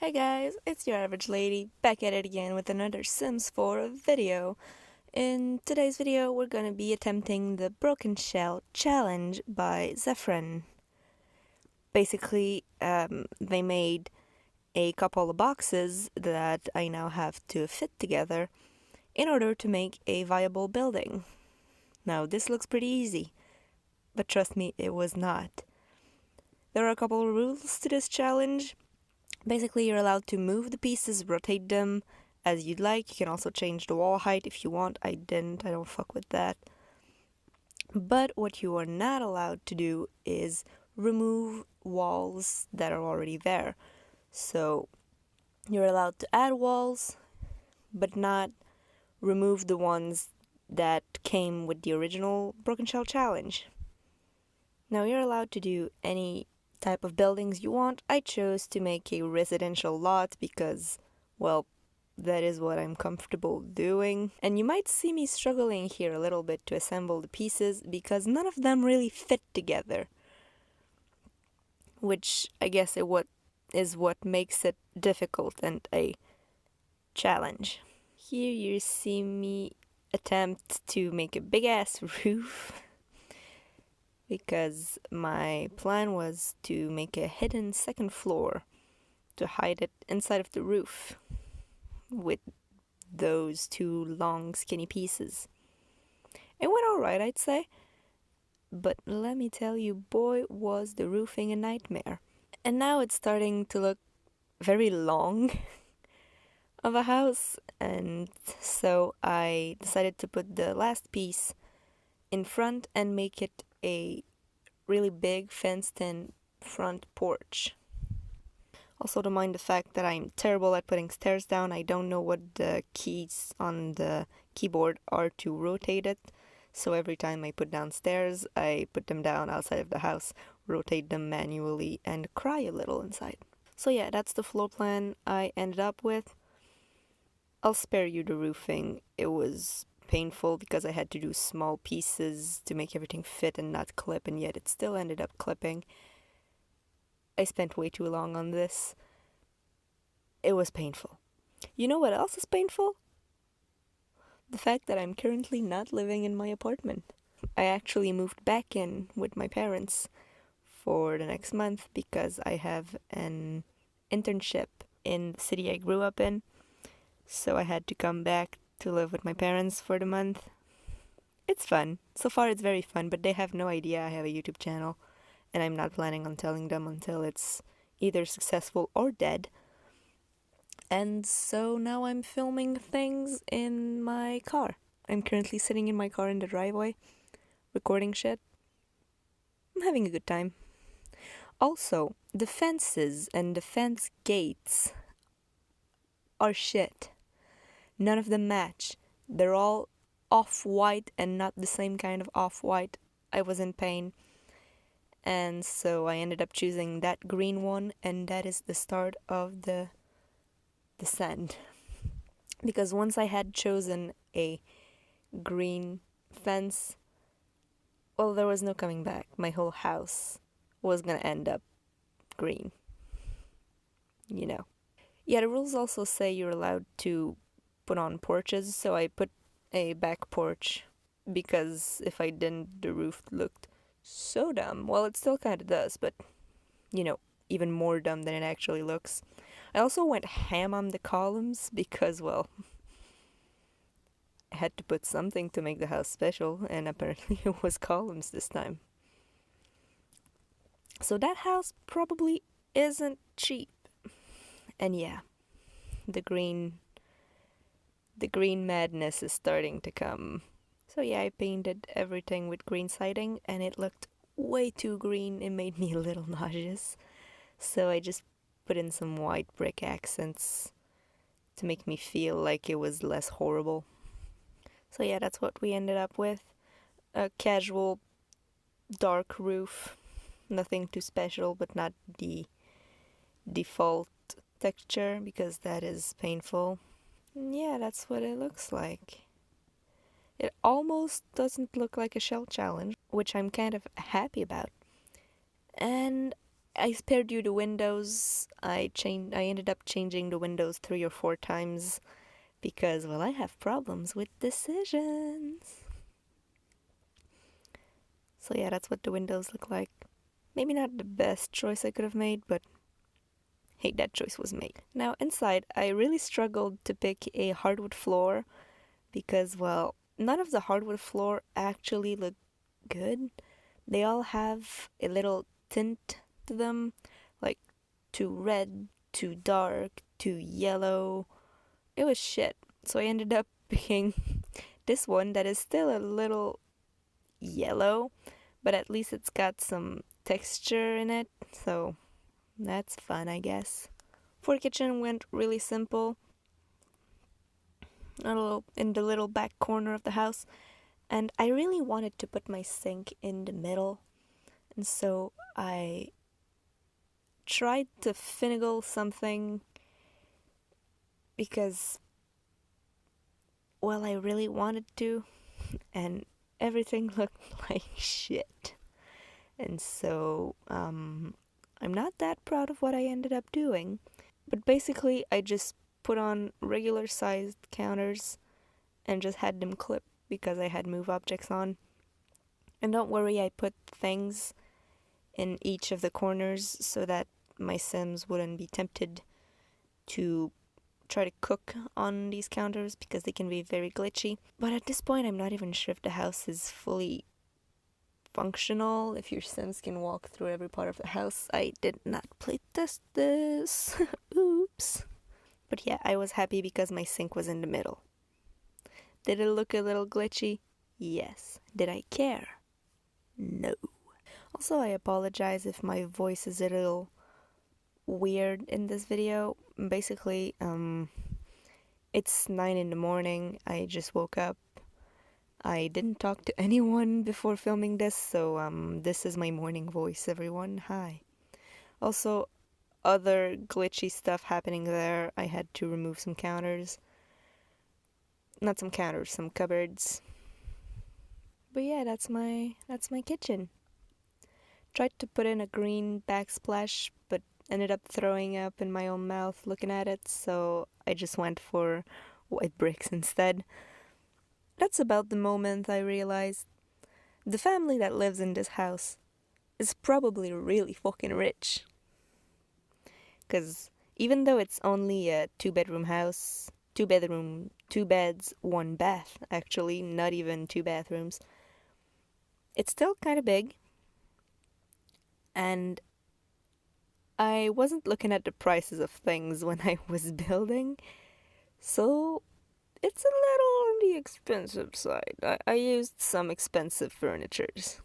Hey guys, it's your average lady, back at it again with another Sims 4 video. In today's video, we're gonna be attempting the Broken Shell Challenge by Zefrine. Basically, they made a couple of boxes that I now have to fit together in order to make a viable building. Now, this looks pretty easy, but trust me, it was not. There are a couple of rules to this challenge. Basically, you're allowed to move the pieces, rotate them as you'd like. You can also change the wall height if you want. I didn't, I don't fuck with that. But what you are not allowed to do is remove walls that are already there. So you're allowed to add walls, but not remove the ones that came with the original Broken Shell Challenge. Now you're allowed to do any type of buildings you want. I chose to make a residential lot because, well, that is what I'm comfortable doing. And you might see me struggling here a little bit to assemble the pieces because none of them really fit together. Which I guess is what makes it difficult and a challenge. Here you see me attempt to make a big ass roof. Because my plan was to make a hidden second floor to hide it inside of the roof with those two long skinny pieces. It went alright, I'd say, but let me tell you, boy, was the roofing a nightmare. And now it's starting to look very long of a house, and so I decided to put the last piece in front and make it a really big fenced-in front porch. Also, don't mind the fact that I'm terrible at putting stairs down. I don't know what the keys on the keyboard are to rotate it, so every time I put down stairs, I put them down outside of the house, rotate them manually, and cry a little inside. So yeah, that's the floor plan I ended up with. I'll spare you the roofing. It was painful because I had to do small pieces to make everything fit and not clip, and yet it still ended up clipping. I spent way too long on this. It was painful. You know what else is painful? The fact that I'm currently not living in my apartment. I actually moved back in with my parents for the next month because I have an internship in the city I grew up in. So I had to come back to live with my parents for the month. It's fun. So far it's very fun, but they have no idea I have a YouTube channel, and I'm not planning on telling them until it's either successful or dead. And so now I'm filming things in my car. I'm currently sitting in my car in the driveway, recording shit. I'm having a good time. Also, the fences and the fence gates are shit. None of them match. They're all off-white and not the same kind of off-white. I was in pain. And so I ended up choosing that green one, and that is the start of the descent. Because once I had chosen a green fence, well, there was no coming back. My whole house was gonna end up green. You know. Yeah, the rules also say you're allowed to put on porches, so I put a back porch because if I didn't, the roof looked so dumb. Well, it still kind of does, but, you know, even more dumb than it actually looks. I also went ham on the columns because, well, I had to put something to make the house special, and apparently it was columns this time. So that house probably isn't cheap. And yeah, the green madness is starting to come. So yeah, I painted everything with green siding, and it looked way too green. It made me a little nauseous. So I just put in some white brick accents to make me feel like it was less horrible. So yeah, that's what we ended up with. A casual dark roof. Nothing too special, but not the default texture because that is painful. Yeah, that's what it looks like. It almost doesn't look like a shell challenge, which I'm kind of happy about. And I spared you the windows. I ended up changing the windows 3 or 4 times because, well, I have problems with decisions. So yeah, that's what the windows look like. Maybe not the best choice I could have made, but hey, that choice was made. Now inside, I really struggled to pick a hardwood floor because, well, none of the hardwood floor actually look good. They all have a little tint to them, like too red, too dark, too yellow. It was shit. So I ended up picking this one that is still a little yellow, but at least it's got some texture in it, so that's fun, I guess. For kitchen went really simple, a little in the little back corner of the house, and I really wanted to put my sink in the middle, and so I tried to finagle something because, well, I really wanted to, and everything looked like shit. And so, I'm not that proud of what I ended up doing. But basically, I just put on regular sized counters and just had them clip because I had move objects on. And don't worry, I put things in each of the corners so that my Sims wouldn't be tempted to try to cook on these counters because they can be very glitchy. But at this point, I'm not even sure if the house is fully functional, if your Sims can walk through every part of the house. I did not playtest this. Oops. But yeah, I was happy because my sink was in the middle. Did it look a little glitchy? Yes. Did I care? No. Also, I apologize if my voice is a little weird in this video. Basically, it's 9 in the morning. I just woke up. I didn't talk to anyone before filming this, so this is my morning voice, everyone. Hi. Also, other glitchy stuff happening there. I had to remove some counters. Not some counters, some cupboards. But yeah, that's my kitchen. Tried to put in a green backsplash, but ended up throwing up in my own mouth looking at it, so I just went for white bricks instead. That's about the moment I realized the family that lives in this house is probably really fucking rich. Because even though it's only a 2-bedroom house, 2 beds, 1 bath, actually, not even 2 bathrooms, it's still kind of big. And I wasn't looking at the prices of things when I was building, so it's a little on the expensive side. I used some expensive furnitures.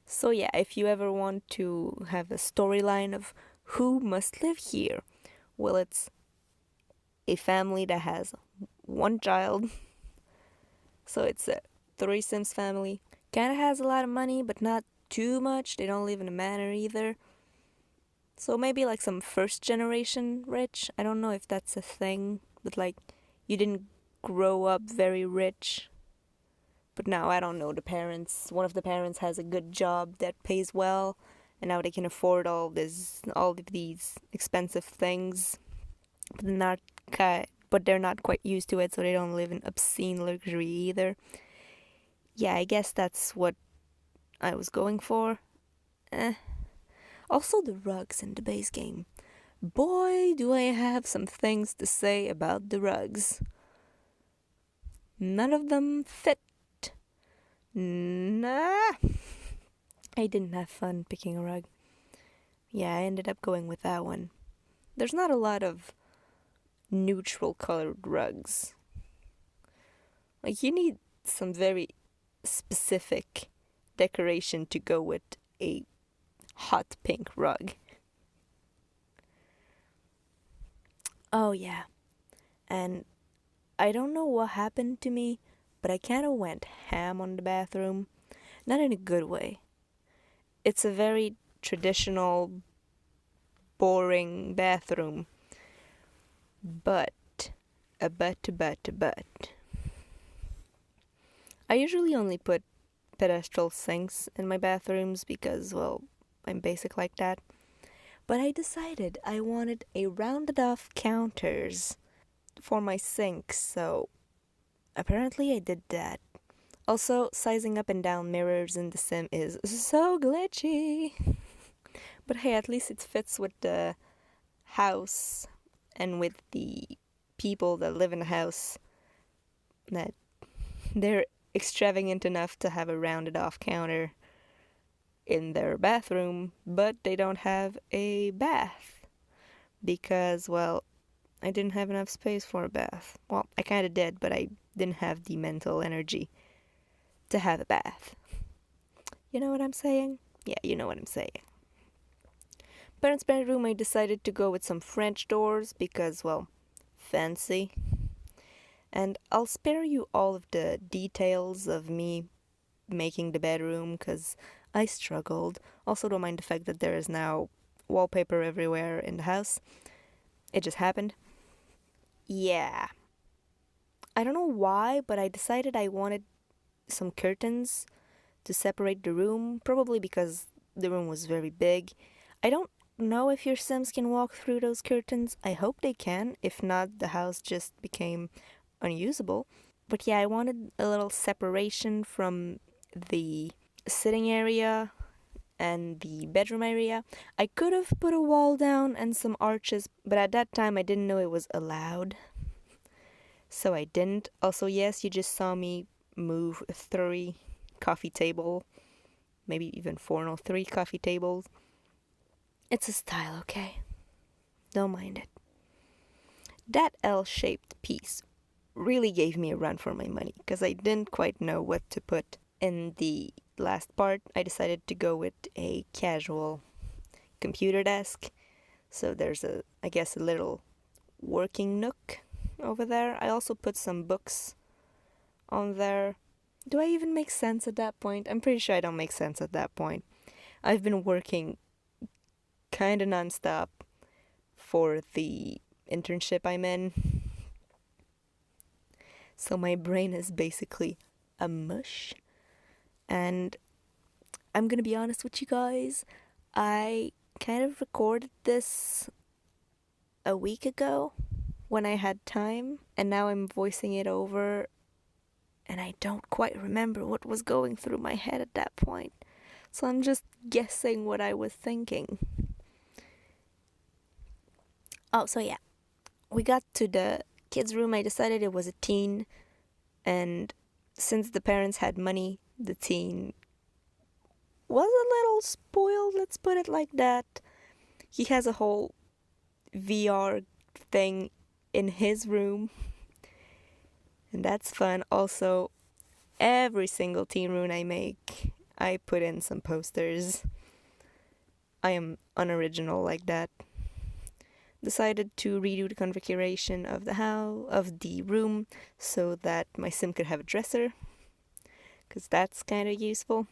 So yeah, if you ever want to have a storyline of who must live here, well, it's a family that has 1 child. So it's a 3 Sims family. Kinda has a lot of money, but not too much. They don't live in a manor either. So maybe like some first generation rich. I don't know if that's a thing, but like you didn't grow up very rich. But now I don't know, the parents, one of the parents has a good job that pays well, and now they can afford all of these expensive things. But they're not quite used to it, so they don't live in obscene luxury either. Yeah, I guess that's what I was going for. Also, the rugs in the base game. Boy, do I have some things to say about the rugs. None of them fit. Nah. I didn't have fun picking a rug. Yeah, I ended up going with that one. There's not a lot of neutral colored rugs. Like, you need some very specific decoration to go with a hot pink rug. Oh yeah, and I don't know what happened to me, but I kind of went ham on the bathroom. Not in a good way. It's a very traditional, boring bathroom. But, but. I usually only put pedestal sinks in my bathrooms because, well, I'm basic like that. But I decided I wanted a rounded off counters for my sink, so apparently I did that. Also, sizing up and down mirrors in the sim is so glitchy. But hey, at least it fits with the house and with the people that live in the house, that they're extravagant enough to have a rounded off counter in their bathroom, but they don't have a bath because, well, I didn't have enough space for a bath. Well, I kind of did, but I didn't have the mental energy to have a bath. You know what I'm saying? Yeah, you know what I'm saying. Parents' bedroom, I decided to go with some French doors because, well, fancy. And I'll spare you all of the details of me making the bedroom because I struggled. Also, don't mind the fact that there is now wallpaper everywhere in the house. It just happened. Yeah. I don't know why, but I decided I wanted some curtains to separate the room, probably because the room was very big. I don't know if your Sims can walk through those curtains. I hope they can. If not, the house just became unusable. But yeah, I wanted a little separation from the sitting area and the bedroom area. I could have put a wall down and some arches, but at that time I didn't know it was allowed. So I didn't. Also, yes, you just saw me move 3 coffee table, maybe even 4, no, 3 coffee tables. It's a style, okay? Don't mind it. That L-shaped piece really gave me a run for my money because I didn't quite know what to put in the last part. I decided to go with a casual computer desk. So there's I guess, a little working nook over there. I also put some books on there. Do I even make sense at that point? I'm pretty sure I don't make sense at that point. I've been working kind of nonstop for the internship I'm in. So my brain is basically a mush. And I'm gonna be honest with you guys, I kind of recorded this a week ago when I had time, and now I'm voicing it over, and I don't quite remember what was going through my head at that point. So I'm just guessing what I was thinking. Oh, so yeah. We got to the kids' room. I decided it was a teen, and since the parents had money, the teen was a little spoiled, let's put it like that. He has a whole VR thing in his room, and that's fun. Also, every single teen room I make, I put in some posters. I am unoriginal like that. Decided to redo the configuration of the room so that my sim could have a dresser, because that's kind of useful.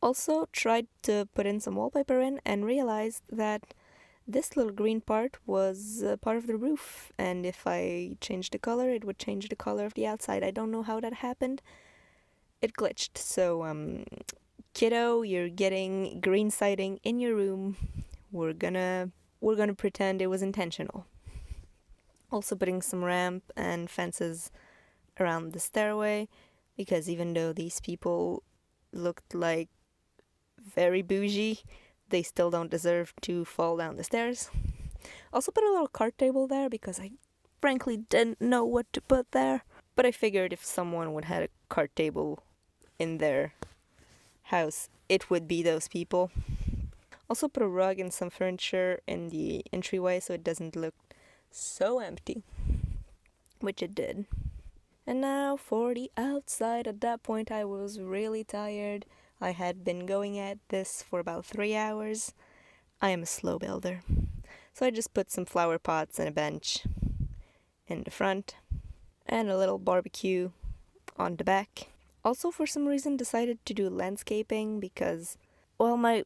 Also tried to put in some wallpaper in and realized that this little green part was part of the roof, and if I changed the color, it would change the color of the outside. I don't know how that happened. It glitched. So, kiddo, you're getting green siding in your room. We're gonna pretend it was intentional. Also putting some ramp and fences around the stairway, because even though these people looked like very bougie, they still don't deserve to fall down the stairs. Also put a little card table there because I frankly didn't know what to put there. But I figured if someone would have a card table in their house, it would be those people. Also put a rug and some furniture in the entryway so it doesn't look so empty, which it did. And now for the outside. At that point I was really tired. I had been going at this for about 3 hours. I am a slow builder. So I just put some flower pots and a bench in the front and a little barbecue on the back. Also, for some reason, decided to do landscaping because, well, my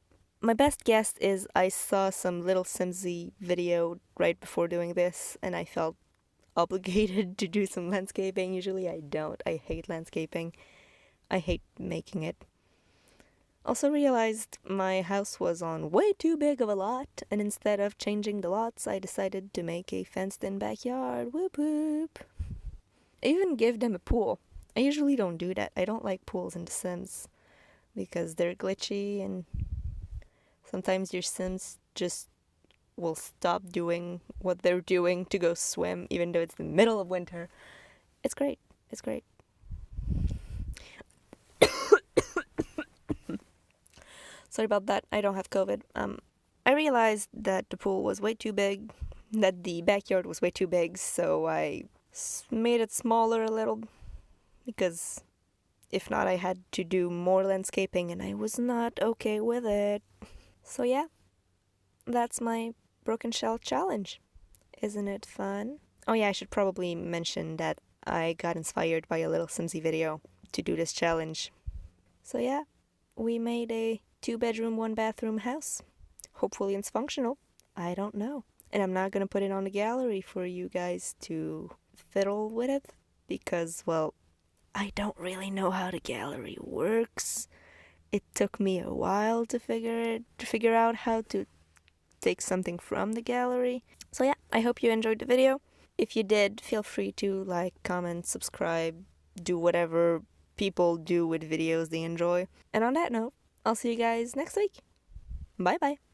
best guess is I saw some LilSimsie video right before doing this, and I felt obligated to do some landscaping. Usually I don't. I hate landscaping. I hate making it. Also realized my house was on way too big of a lot, and instead of changing the lots, I decided to make a fenced-in backyard. Whoop whoop. I even gave them a pool. I usually don't do that. I don't like pools in The Sims because they're glitchy and sometimes your Sims just will stop doing what they're doing to go swim even though it's the middle of winter. It's great. It's great. Sorry about that. I don't have COVID. I realized that the pool was way too big, that the backyard was way too big, so I made it smaller a little because if not, I had to do more landscaping and I was not okay with it. So, yeah, that's my broken shell challenge. Isn't it fun? Oh, yeah, I should probably mention that I got inspired by a LilSimsie video to do this challenge. So, yeah, we made a 2-bedroom, 1-bathroom house. Hopefully, it's functional. I don't know. And I'm not gonna put it on the gallery for you guys to fiddle with it because, well, I don't really know how the gallery works. It took me a while to figure out how to take something from the gallery. So yeah, I hope you enjoyed the video. If you did, feel free to like, comment, subscribe, do whatever people do with videos they enjoy. And on that note, I'll see you guys next week. Bye bye.